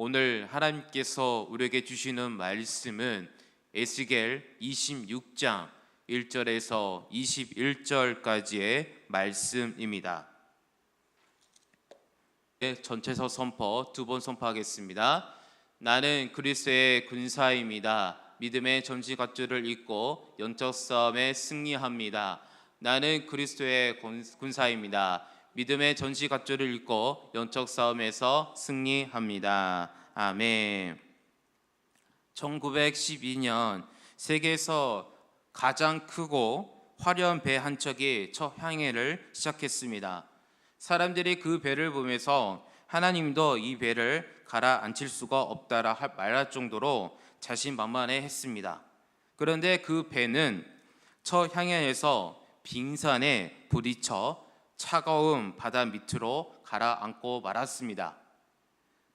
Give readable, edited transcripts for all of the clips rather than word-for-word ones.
오늘 하나님께서 우리에게 주시는 말씀은 에스겔 26장 1절에서 21절까지의 말씀입니다. 전체서 선포 두 번 선포하겠습니다. 나는 그리스도의 군사입니다. 믿음의 전시갑주를 입고 영적 싸움에 승리합니다. 나는 그리스도의 군사입니다. 믿음의 전시갑주를 입고 영적 싸움에서 승리합니다. 아멘. 1912년 세계에서 가장 크고 화려한 배 한 척이 첫 항해를 시작했습니다. 사람들이 그 배를 보면서 하나님도 이 배를 가라앉힐 수가 없다라 말할 정도로 자신만만해했습니다. 그런데 그 배는 첫 항해에서 빙산에 부딪혀 차가운 바다 밑으로 가라앉고 말았습니다.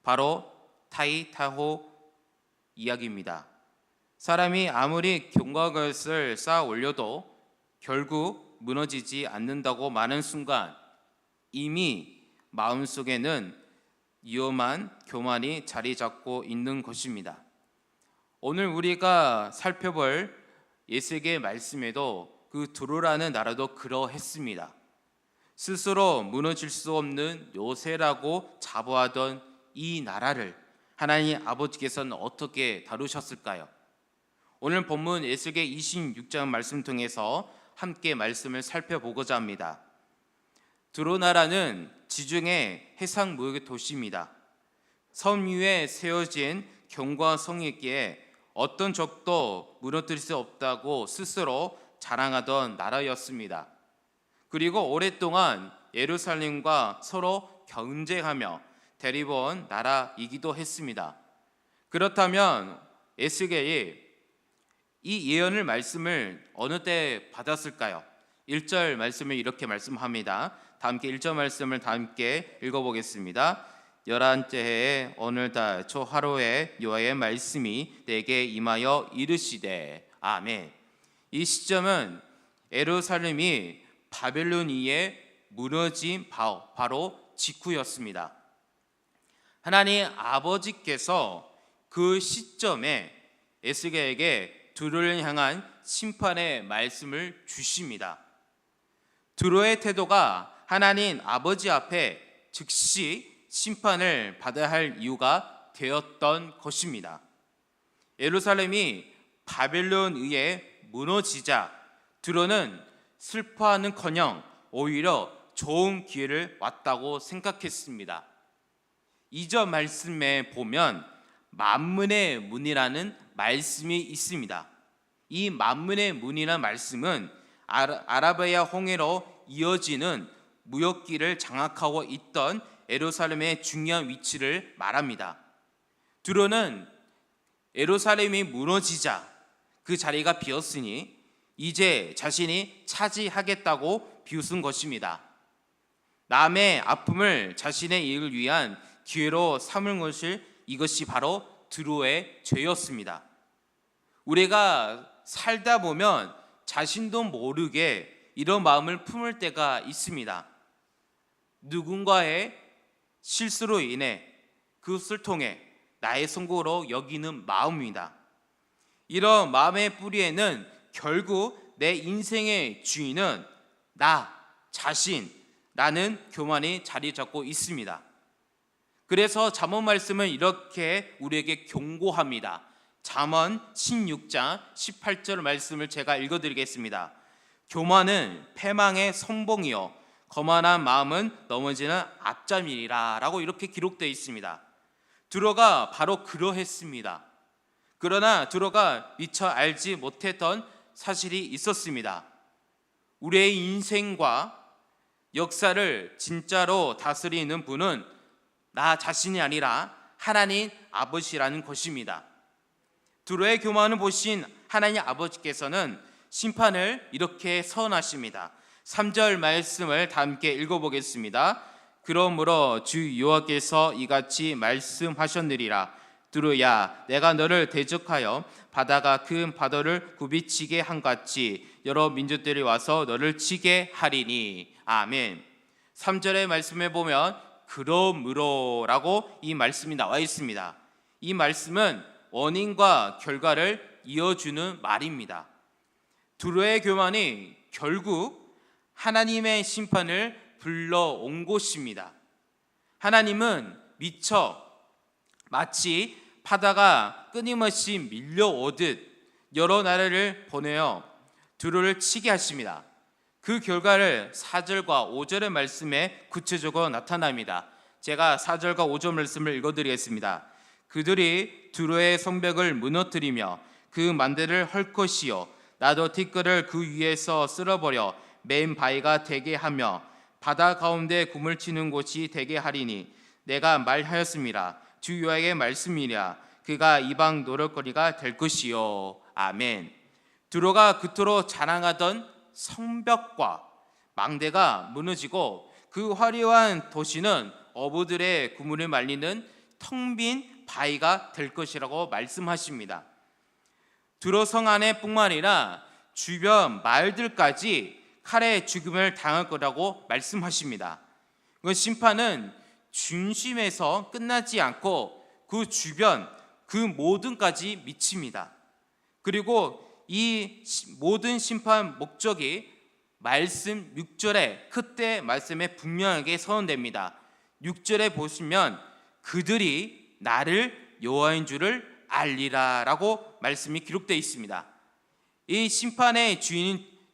바로 타이타호 이야기입니다. 사람이 아무리 경과것을 쌓아 올려도 결국 무너지지 않는다고 말하는 순간 이미 마음속에는 위험한 교만이 자리 잡고 있는 것입니다. 오늘 우리가 살펴볼 에스겔 말씀에도 그 두로라는 나라도 그러했습니다. 스스로 무너질 수 없는 요새라고 자부하던 이 나라를 하나님 아버지께서는 어떻게 다루셨을까요? 오늘 본문 에스겔 26장 말씀 통해서 함께 말씀을 살펴보고자 합니다. 두로 나라는 지중해 해상 무역의 도시입니다. 섬 위에 세워진 견고한 성이기에 어떤 적도 무너뜨릴 수 없다고 스스로 자랑하던 나라였습니다. 그리고 오랫동안 예루살렘과 서로 경쟁하며 대립해온 나라이기도 했습니다. 그렇다면 에스겔이 이 예언을 말씀을 어느 때 받았을까요? 1절 말씀을 이렇게 말씀합니다. 다 함께 1절 말씀을 다 함께 읽어보겠습니다. 11째 해에 어느 달 초하루에 여호와의 말씀이 내게 임하여 이르시되 아멘. 이 시점은 예루살렘이 바벨론에 무너진 바로 직후였습니다. 하나님 아버지께서 그 시점에 에스겔에게 두로를 향한 심판의 말씀을 주십니다. 두로의 태도가 하나님 아버지 앞에 즉시 심판을 받아야 할 이유가 되었던 것입니다. 예루살렘이 바벨론에 의해 무너지자 두로는 슬퍼하는커녕 오히려 좋은 기회를 왔다고 생각했습니다. 2절 말씀에 보면 만문의 문이라는 말씀이 있습니다. 이 만문의 문이라는 말씀은 아라비아 홍해로 이어지는 무역길을 장악하고 있던 예루살렘의 중요한 위치를 말합니다. 두로는 예루살렘이 무너지자 그 자리가 비었으니 이제 자신이 차지하겠다고 비웃은 것입니다. 남의 아픔을 자신의 이익을 위한 기회로 삼은 것을 이것이 바로 두로의 죄였습니다. 우리가 살다 보면 자신도 모르게 이런 마음을 품을 때가 있습니다. 누군가의 실수로 인해 그것을 통해 나의 성공으로 여기는 마음입니다. 이런 마음의 뿌리에는 결국 내 인생의 주인은 나 자신라는 교만이 자리 잡고 있습니다. 그래서 잠언 말씀은 이렇게 우리에게 경고합니다. 잠언 16장 18절 말씀을 제가 읽어드리겠습니다. 교만은 패망의 선봉이요 거만한 마음은 넘어지는 앞잠이라 라고 이렇게 기록되어 있습니다. 두로가 바로 그러했습니다. 그러나 두로가 미처 알지 못했던 사실이 있었습니다. 우리의 인생과 역사를 진짜로 다스리는 분은 나 자신이 아니라 하나님 아버지라는 것입니다. 두로의 교만을 보신 하나님 아버지께서는 심판을 이렇게 선언하십니다. 3절 말씀을 다 함께 읽어보겠습니다. 그러므로 주 여호와께서 이같이 말씀하셨느니라. 두로야, 내가 너를 대적하여 바다가 큰 바다를 굽이치게 한같이 여러 민족들이 와서 너를 치게 하리니. 아멘. 3절의 말씀에 보면 그러므로라고 이 말씀이 나와 있습니다. 이 말씀은 원인과 결과를 이어주는 말입니다. 두로의 교만이 결국 하나님의 심판을 불러온 곳입니다. 하나님은 미처 마치 바다가 끊임없이 밀려오듯 여러 나라를 보내어 두로를 치게 하십니다. 그 결과를 4절과 5절의 말씀에 구체적으로 나타납니다. 제가 4절과 5절 말씀을 읽어드리겠습니다. 그들이 두로의 성벽을 무너뜨리며 그 만대를 헐 것이요 나도 티끌을 그 위에서 쓸어버려 맨 바위가 되게 하며 바다 가운데 구물 치는 곳이 되게 하리니 내가 말하였습니다. 주 여호와의 말씀이랴. 그가 이방 노릇거리가 될 것이요. 아멘. 두로가 그토록 자랑하던 성벽과 망대가 무너지고 그 화려한 도시는 어부들의 그물을 말리는 텅 빈 바위가 될 것이라고 말씀하십니다. 두로 성 안에뿐만 아니라 주변 마을들까지 칼에 죽음을 당할 거라고 말씀하십니다. 그 심판은 중심에서 끝나지 않고 그 주변 그 모든까지 미칩니다. 그리고 이 모든 심판 목적이 말씀 6절에 그때 말씀에 분명하게 선언됩니다. 6절에 보시면 그들이 나를 여호와인 줄을 알리라 라고 말씀이 기록되어 있습니다. 이 심판의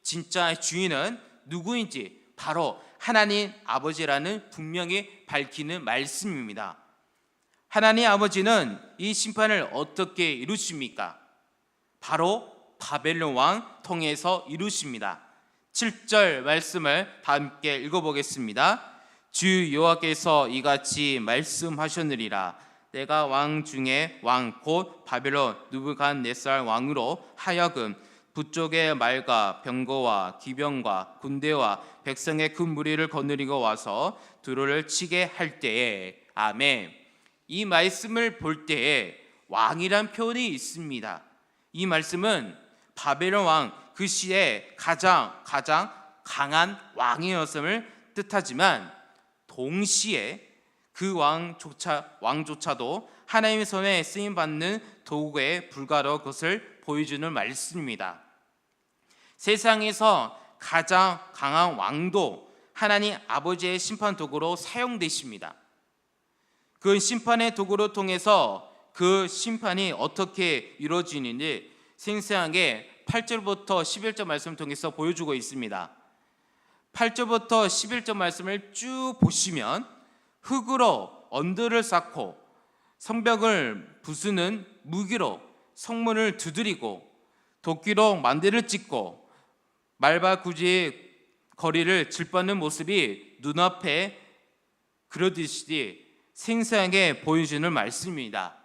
진짜 주인은 누구인지 바로 하나님 아버지라는 분명히 밝히는 말씀입니다. 하나님 아버지는 이 심판을 어떻게 이루십니까? 바로 바벨론 왕 통해서 이루십니다. 7절 말씀을 다 함께 읽어보겠습니다. 주 여호와께서 이같이 말씀하셨느니라. 내가 왕 중에 왕 곧 바벨론 느부갓네살 왕으로 하여금 북쪽의 말과 병거와 기병과 군대와 백성의 큰 무리를 거느리고 와서 두로를 치게 할 때에 아멘. 이 말씀을 볼 때에 왕이란 표현이 있습니다. 이 말씀은 바벨론 왕 그 시에 가장 강한 왕이었음을 뜻하지만 동시에 그 왕조차도 하나님의 손에 쓰임받는 도구에 불과하다는 것을 보여주는 말씀입니다. 세상에서 가장 강한 왕도 하나님 아버지의 심판 도구로 사용되십니다. 그 심판의 도구를 통해서 그 심판이 어떻게 이루어지는지 생생하게 8절부터 11절 말씀을 통해서 보여주고 있습니다. 8절부터 11절 말씀을 쭉 보시면 흙으로 언들을 쌓고 성벽을 부수는 무기로 성문을 두드리고 도끼로 만대를 찍고 말과 구지의 거리를 질받는 모습이 눈앞에 그려지듯이 생생하게 보여주는 말씀입니다.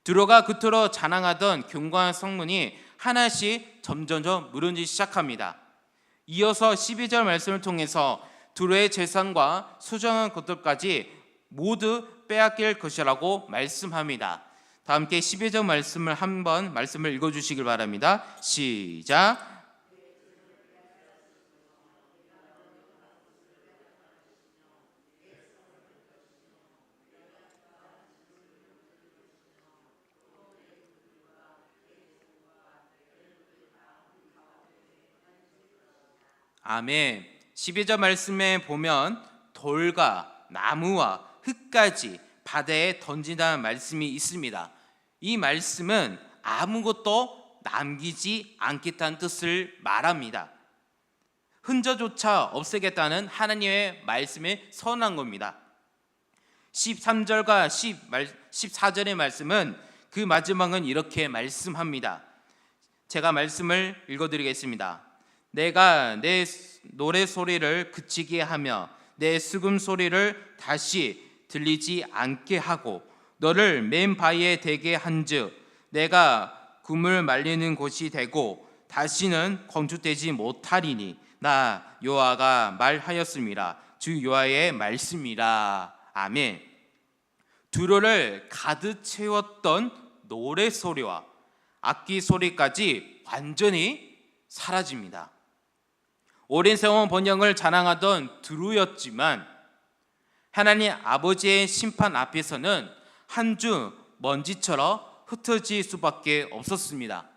두로가 그토록 자랑하던 견고한 성문이 하나씩 점점점 무너지기 시작합니다. 이어서 12절 말씀을 통해서 두로의 재산과 소중한 것들까지 모두 빼앗길 것이라고 말씀합니다. 다 함께 12절 말씀을 한번 말씀을 읽어주시길 바랍니다. 시작. 아멘. 12절 말씀에 보면 돌과 나무와 흙까지 바다에 던진다는 말씀이 있습니다. 이 말씀은 아무것도 남기지 않겠다는 뜻을 말합니다. 흔적조차 없애겠다는 하나님의 말씀에 선언한 겁니다. 13절과 14절의 말씀은 그 마지막은 이렇게 말씀합니다. 제가 말씀을 읽어드리겠습니다. 내가 내 노래 소리를 그치게 하며 내 수금 소리를 다시 들리지 않게 하고 너를 맨 바위에 대게 한즉 내가 구물 말리는 곳이 되고 다시는 건축되지 못하리니 나 여호와가 말하였습니다. 주 여호와의 말씀이라. 아멘. 두로를 가득 채웠던 노래 소리와 악기 소리까지 완전히 사라집니다. 오랜 세월 번영을 자랑하던 두로였지만 하나님 아버지의 심판 앞에서는 한 주 먼지처럼 흩어질 수밖에 없었습니다.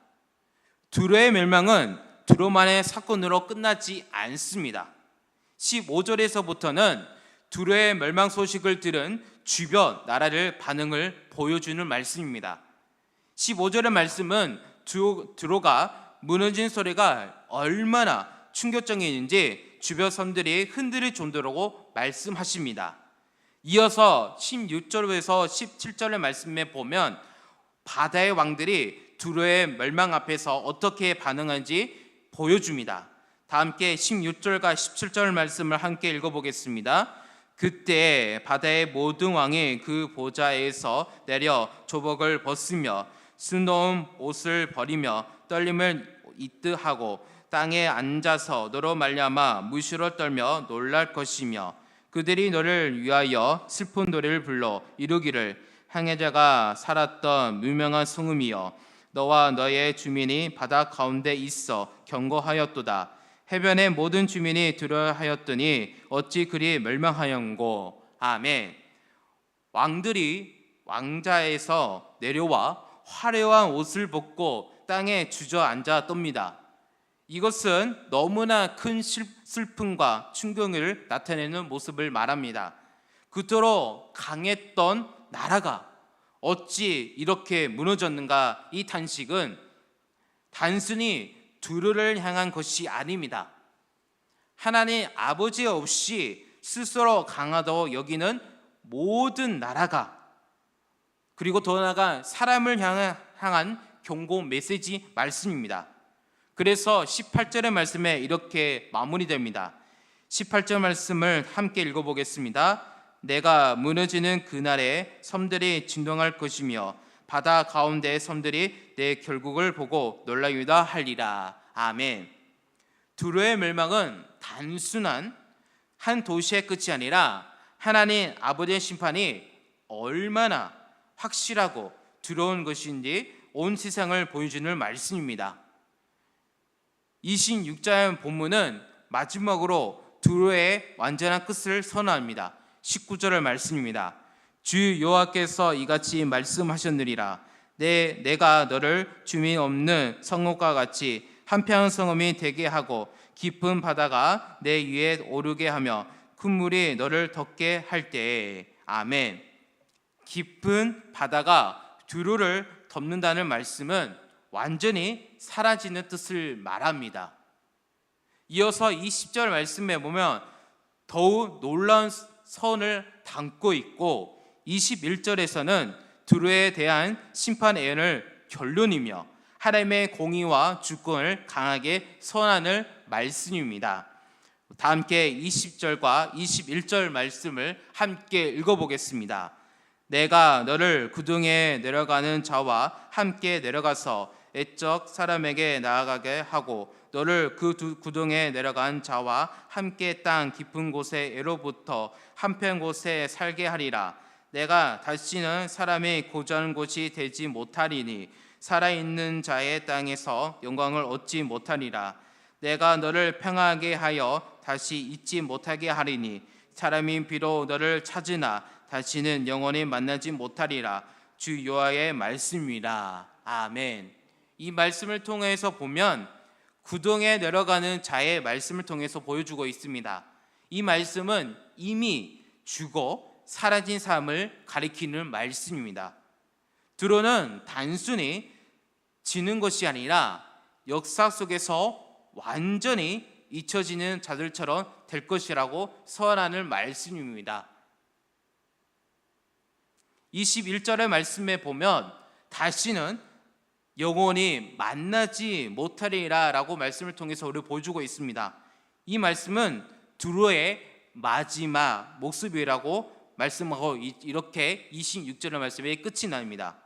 두로의 멸망은 두로만의 사건으로 끝나지 않습니다. 15절에서부터는 두로의 멸망 소식을 들은 주변 나라를 반응을 보여주는 말씀입니다. 15절의 말씀은 두로가 무너진 소리가 얼마나 충격적이었는지 주변 사람들이 흔들릴 정도라고 말씀하십니다. 이어서 16절에서 17절의 말씀에 보면 바다의 왕들이 두로의 멸망 앞에서 어떻게 반응하는지 보여줍니다. 다 함께 16절과 17절 말씀을 함께 읽어보겠습니다. 그때 바다의 모든 왕이 그 보좌에서 내려 조복을 벗으며 수놓은 옷을 버리며 떨림을 잇듯하고 땅에 앉아서 너로 말미암아 무시로 떨며 놀랄 것이며 그들이 너를 위하여 슬픈 노래를 불러 이루기를 항해자가 살았던 유명한 성읍이여 너와 너의 주민이 바다 가운데 있어 경고하였도다. 해변의 모든 주민이 두려워하였더니 어찌 그리 멸망하였고. 아멘. 왕들이 왕자에서 내려와 화려한 옷을 벗고 땅에 주저앉아 떱니다. 이것은 너무나 큰 슬픔과 충격을 나타내는 모습을 말합니다. 그토록 강했던 나라가 어찌 이렇게 무너졌는가? 이 탄식은 단순히 두루를 향한 것이 아닙니다. 하나님 아버지 없이 스스로 강하다고 여기는 모든 나라가, 그리고 더 나아가 사람을 향한 경고 메시지 말씀입니다. 그래서 18절의 말씀에 이렇게 마무리됩니다. 18절 말씀을 함께 읽어보겠습니다. 내가 무너지는 그날에 섬들이 진동할 것이며 바다 가운데의 섬들이 내 결국을 보고 놀라유다 하리라. 아멘. 두로의 멸망은 단순한 한 도시의 끝이 아니라 하나님 아버지의 심판이 얼마나 확실하고 두려운 것인지 온 세상을 보여주는 말씀입니다. 26절 본문은 마지막으로 두로의 완전한 끝을 선언합니다. 19절의 말씀입니다. 주 여호와께서 이같이 말씀하셨느니라. 내가 너를 주민 없는 성읍과 같이 한평 성읍이 되게 하고 깊은 바다가 내 위에 오르게 하며 큰 물이 너를 덮게 할 때에. 아멘. 깊은 바다가 두로를 덮는다는 말씀은 완전히 사라지는 뜻을 말합니다. 이어서 20절 말씀에 보면 더욱 놀라운 선을 담고 있고 21절에서는 두로에 대한 심판 예언을 결론이며 하나님의 공의와 주권을 강하게 선언하는 말씀입니다. 다 함께 20절과 21절 말씀을 함께 읽어보겠습니다. 내가 너를 구덩이에 내려가는 자와 함께 내려가서 애적 사람에게 나아가게 하고 너를 그 구덩이에 내려간 자와 함께 땅 깊은 곳에 애로부터 한편 곳에 살게 하리라. 내가 다시는 사람이 거주하는 곳이 되지 못하리니 살아있는 자의 땅에서 영광을 얻지 못하리라. 내가 너를 평안하게 하여 다시 잊지 못하게 하리니 사람이 비록 너를 찾으나 다시는 영원히 만나지 못하리라. 주 여호와의 말씀이라. 아멘. 이 말씀을 통해서 보면 구덩이에 내려가는 자의 말씀을 통해서 보여주고 있습니다. 이 말씀은 이미 죽어 사라진 삶을 가리키는 말씀입니다. 두로는 단순히 지는 것이 아니라 역사 속에서 완전히 잊혀지는 자들처럼 될 것이라고 선언하는 말씀입니다. 21절의 말씀에 보면 다시는 영원히 만나지 못하리라 라고 말씀을 통해서 우리를 보여주고 있습니다. 이 말씀은 두로의 마지막 모습이라고 말씀하고 이렇게 26절의 말씀이 끝이 납니다.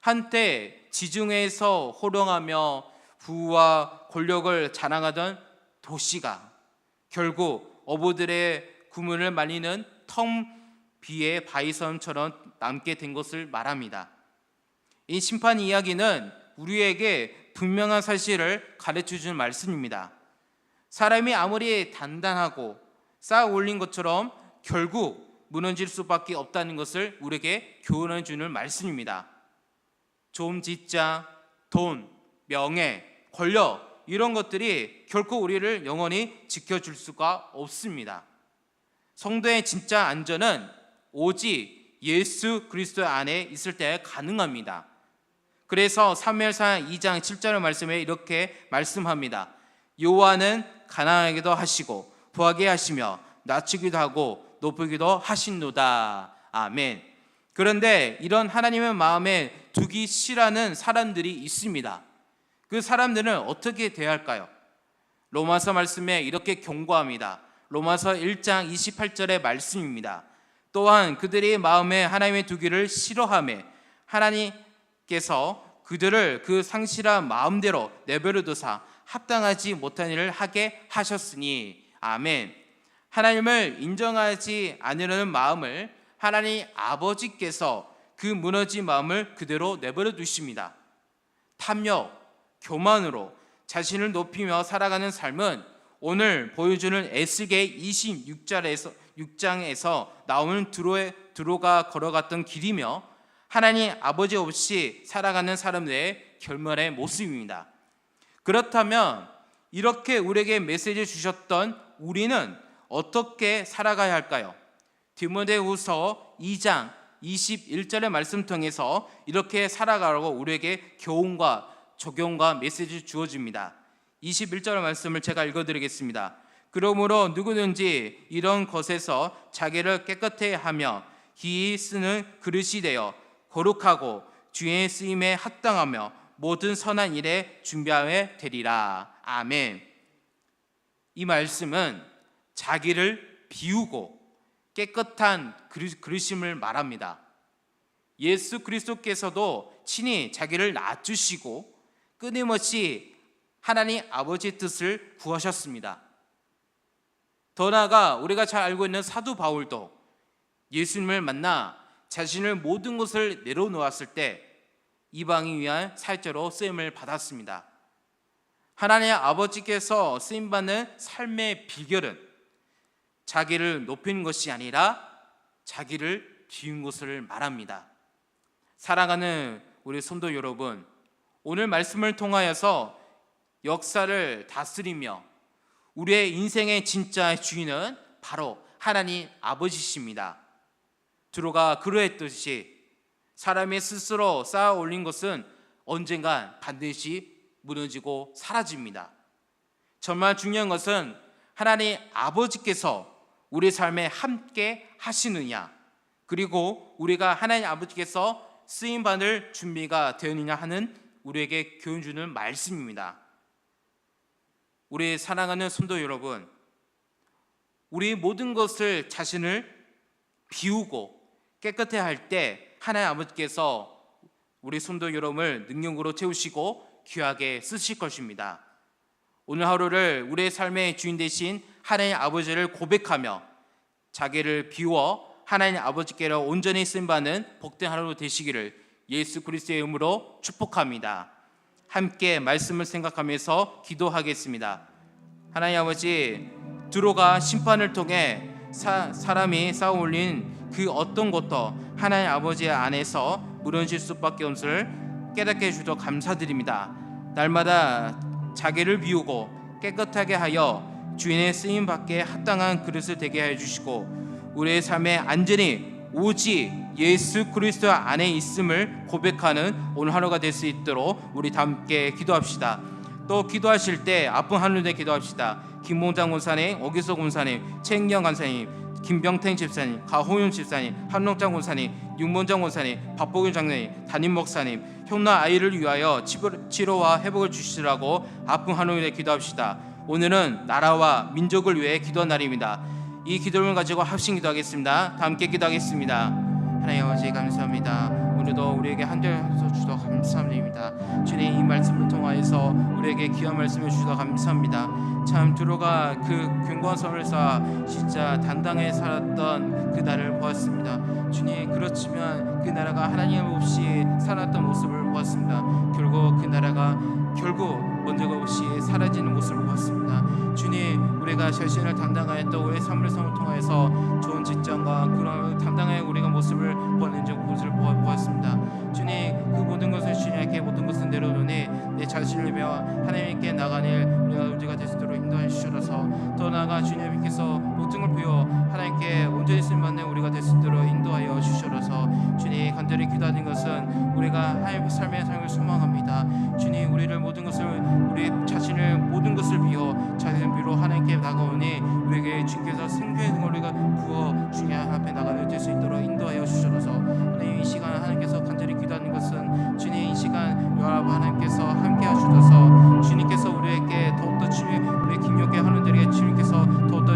한때 지중해에서 호령하며 부와 권력을 자랑하던 도시가 결국 어부들의 구문을 말리는 텅 비의 바위섬처럼 남게 된 것을 말합니다. 이 심판 이야기는 우리에게 분명한 사실을 가르쳐주는 말씀입니다. 사람이 아무리 단단하고 쌓아 올린 것처럼 결국 무너질 수밖에 없다는 것을 우리에게 교훈해 주는 말씀입니다. 좋은 직장, 돈, 명예, 권력 이런 것들이 결코 우리를 영원히 지켜줄 수가 없습니다. 성도의 진짜 안전은 오직 예수 그리스도 안에 있을 때 가능합니다. 그래서 사무엘상 2장 7절의 말씀에 이렇게 말씀합니다. 여호와는 가난하게도 하시고 부하게 하시며 낮추기도 하고 높이기도 하신도다. 아멘. 그런데 이런 하나님의 마음에 두기 싫어하는 사람들이 있습니다. 그 사람들은 어떻게 대할까요? 로마서 말씀에 이렇게 경고합니다. 로마서 1장 28절의 말씀입니다. 또한 그들이 마음에 하나님의 두기를 싫어하며 하나님께서 그들을 그 상실한 마음대로 내버려 두사 합당하지 못한 일을 하게 하셨으니. 아멘. 하나님을 인정하지 않으려는 마음을 하나님 아버지께서 그 무너진 마음을 그대로 내버려 두십니다. 탐욕, 교만으로 자신을 높이며 살아가는 삶은 오늘 보여주는 에스겔 26장에서 나오는 두로가 걸어갔던 길이며 하나님 아버지 없이 살아가는 사람들의 결말의 모습입니다. 그렇다면 이렇게 우리에게 메시지 주셨던 우리는 어떻게 살아가야 할까요? 디모데후서 2장 21절의 말씀 통해서 이렇게 살아가라고 우리에게 교훈과 적용과 메시지 주어집니다. 21절의 말씀을 제가 읽어드리겠습니다. 그러므로 누구든지 이런 것에서 자기를 깨끗해 하며 기이 쓰는 그릇이 되어 거룩하고 주의 쓰임에 합당하며 모든 선한 일에 준비하여 되리라. 아멘. 이 말씀은 자기를 비우고 깨끗한 그릇임을 말합니다. 예수 그리스도께서도 친히 자기를 낮추시고 끊임없이 하나님 아버지의 뜻을 구하셨습니다. 더 나아가 우리가 잘 알고 있는 사도 바울도 예수님을 만나 자신을 모든 것을 내려놓았을 때 이방인 위한 살자로 쓰임을 받았습니다. 하나님 아버지께서 쓰임받는 삶의 비결은 자기를 높이는 것이 아니라 자기를 비운 것을 말합니다. 사랑하는 우리 성도 여러분, 오늘 말씀을 통하여서 역사를 다스리며 우리의 인생의 진짜 주인은 바로 하나님 아버지십니다. 두로가 그러했듯이 사람이 스스로 쌓아 올린 것은 언젠간 반드시 무너지고 사라집니다. 정말 중요한 것은 하나님 아버지께서 우리 삶에 함께 하시느냐, 그리고 우리가 하나님 아버지께서 쓰임받을 준비가 되었느냐 하는 우리에게 교훈 주는 말씀입니다. 우리 사랑하는 성도 여러분, 우리 모든 것을 자신을 비우고 깨끗해 할 때 하나님 아버지께서 우리 성도 여러분을 능력으로 채우시고 귀하게 쓰실 것입니다. 오늘 하루를 우리의 삶의 주인 되신 하나님 아버지를 고백하며 자기를 비워 하나님 아버지께로 온전히 쓰임받는 복된 하루 되시기를 예수 그리스도의 이름으로 축복합니다. 함께 말씀을 생각하면서 기도하겠습니다. 하나님 아버지, 두로가 심판을 통해 사람이 쌓아 올린 그 어떤 것도 하나님 아버지 안에서 무너질 수밖에 없음을 깨닫게 해주셔서 감사드립니다. 날마다 자기를 비우고 깨끗하게 하여 주인의 쓰임받게 합당한 그릇을 되게 해주시고 우리의 삶의 안전이 오직 예수 그리스도 안에 있음을 고백하는 오늘 하루가 될 수 있도록 우리 다 함께 기도합시다. 또 기도하실 때 아픈 하늘에 기도합시다. 김봉장 권사님, 오기서 권사님, 최인경 권사님, 김병태 집사님, 가호윤 집사님, 한롱장 권사님, 윤문장 권사님, 박보균 장로님, 담임 목사님, 형나 아이를 위하여 치료와 회복을 주시라고 아픈 하늘에 기도합시다. 오늘은 나라와 민족을 위해 기도한 날입니다. 이 기도를 가지고 합심 기도하겠습니다. 다 함께 기도하겠습니다. 하나님 아버지 감사합니다. 오늘도 우리에게 한절해서 주셔서 감사드립니다. 주님, 이 말씀을 통하여서 우리에게 귀한 말씀을 주셔서 감사합니다. 참 두로가 그 견고한 성을 쌓아 진짜 당당히 살았던 그 날을 보았습니다. 주님, 그렇지만 그 나라가 하나님 없이 살았던 모습을 보았습니다. 결국 그 나라가 본적 없이 사라지는 모습을 보았습니다. 주님, 우리가 자신을 당당하였던 우리의 삶을 통하여서 좋은 직장과 그런 당당한 우리가 모습을 보는 것을 보았습니다. 주님, 그 모든 것을 주님께 모든 것을 내려놓으니 내 자신을 위하여 하나님께 나가는 우리가 될 수 있도록 인도해 주셔서 더 나아가 주님께서 모든 걸 비워 하나님께 온전히 쓰임받는 우리가 될 수 있도록 인도하여 주셔서 주님, 간절히 기도하는 것은 우리가 하나님의 삶의 삶을 소망합니다. 주님, 우리를 모든 것을 우리 자신을 모든 것을 비워 자신을 비로 하나님께 나가오니 우리에게 주께서 생명의 우리가 부어 주님 앞에 나가는 될 수 있도록 인도하여 주셔서 하나님, 이 시간 하나님께서 간절히 기도하는 것은 주님, 이 시간 여러분 하나님께서 함께 하셔서 주님께서 우리에게 더욱더 주님, 우리 김용계 하는들에게 주님께서 더욱더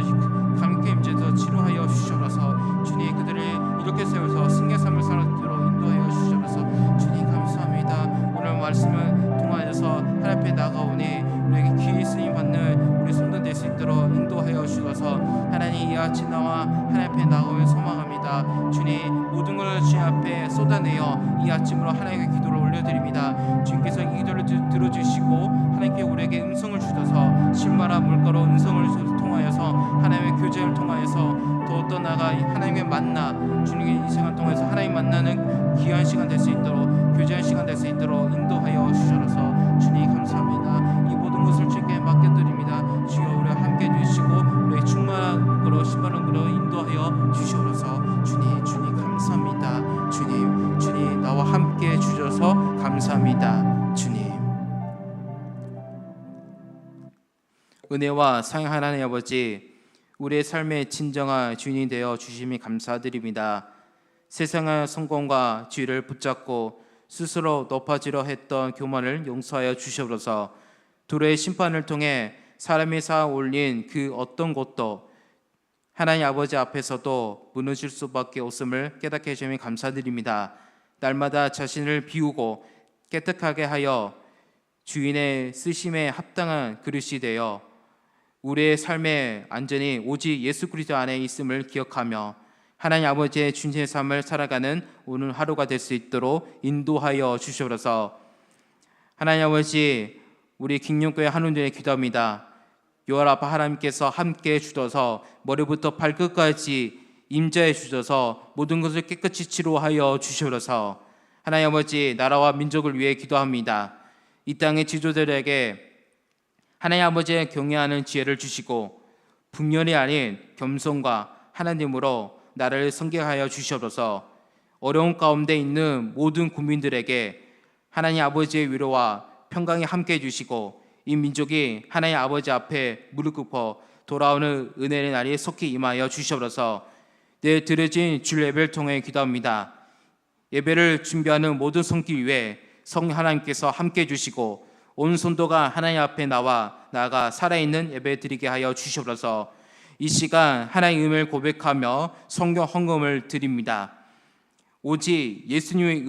감격의 임재도 치료하여 주셔서 주님, 그들을 이렇게 세워서 승리의 삶을 살도록 인도하여 주셔서 주님 감사합니다. 오늘 말씀을 통하여서 하나님 앞에 나가오니 우리에게 귀히 쓰임 받는 우리 성도 될 수 있도록 인도하여 주셔서 하나님, 이 아침 나와 하나님 앞에 나가오면 소망합니다. 주님, 모든 것을 주님 앞에 쏟아내어 이 아침으로 하나님께 기도를 올려드립니다. 주님께서 이 기도를 들어주시고 하나님께 우리에게 음성을 주셔서 실마라 물가로 음성을 통하여서 하나님의 교제를 통하여서 더욱더 나아가 하나님의 만나 주님의 이 시간 통해서 하나님 만나는 귀한 시간 될 수 있도록 교제한 시간 될 수 있도록 인도하여 주셔서 주님 감사합니다. 이 모든 것을 주님께 맡겨드립니다. 주여, 우리와 함께 해주시고 우리의 충만한 그로 신바른 그로 인도하여 주셔서 주님 감사합니다. 주님 나와 함께 해주셔서 감사합니다. 주님, 은혜와 사랑 하나님 아버지, 우리의 삶의 진정한 주인이 되어 주심이 감사드립니다. 세상의 성공과 지위를 붙잡고 스스로 높아지려 했던 교만을 용서하여 주시옵소서. 둘의 심판을 통해 사람이 쌓아 올린 그 어떤 것도 하나님 아버지 앞에서도 무너질 수밖에 없음을 깨닫게 해주심이 감사드립니다. 날마다 자신을 비우고 깨끗하게 하여 주인의 쓰심에 합당한 그릇이 되어 우리의 삶의 안전이 오직 예수 그리스도 안에 있음을 기억하며 하나님 아버지의 주님의 삶을 살아가는 오늘 하루가 될 수 있도록 인도하여 주시옵소서. 하나님 아버지, 우리 김용교회 한운전에 기도합니다. 요아라파 하나님께서 함께 주셔서 머리부터 발끝까지 임재해 주셔서 모든 것을 깨끗이 치료하여 주시옵소서. 하나님 아버지, 나라와 민족을 위해 기도합니다. 이 땅의 지도자들에게 하나님 아버지의 경외하는 지혜를 주시고 분열이 아닌 겸손과 하나님으로 나라를 성결하여 주시옵소서. 어려운 가운데 있는 모든 국민들에게 하나님 아버지의 위로와 평강이 함께 해주시고 이 민족이 하나님 아버지 앞에 무릎 꿇어 돌아오는 은혜의 날이 속히 임하여 주시옵소서. 내일 드려진 주 예배를 통해 기도합니다. 예배를 준비하는 모든 손길 위에 성령 하나님께서 함께 해주시고 온 성도가 하나님 앞에 나아가 살아있는 예배 드리게 하여 주시옵소서. 이 시간 하나님의 은혜를 고백하며 성경 헌금을 드립니다. 오직 예수님의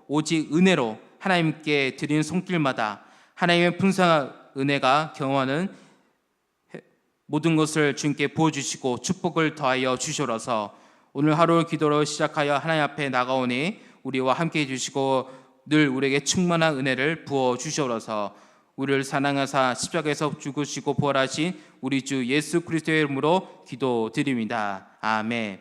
오직 은혜로 하나님께 드리는 손길마다 하나님의 풍성한 은혜가 경험하는 모든 것을 주님께 부어주시고 축복을 더하여 주시옵소서. 오늘 하루 기도로 시작하여 하나님 앞에 나가오니 우리와 함께 해주시고 늘 우리에게 충만한 은혜를 부어 주시옵소서. 우리를 사랑하사 십자가에서 죽으시고 부활하신 우리 주 예수 그리스도의 이름으로 기도드립니다. 아멘.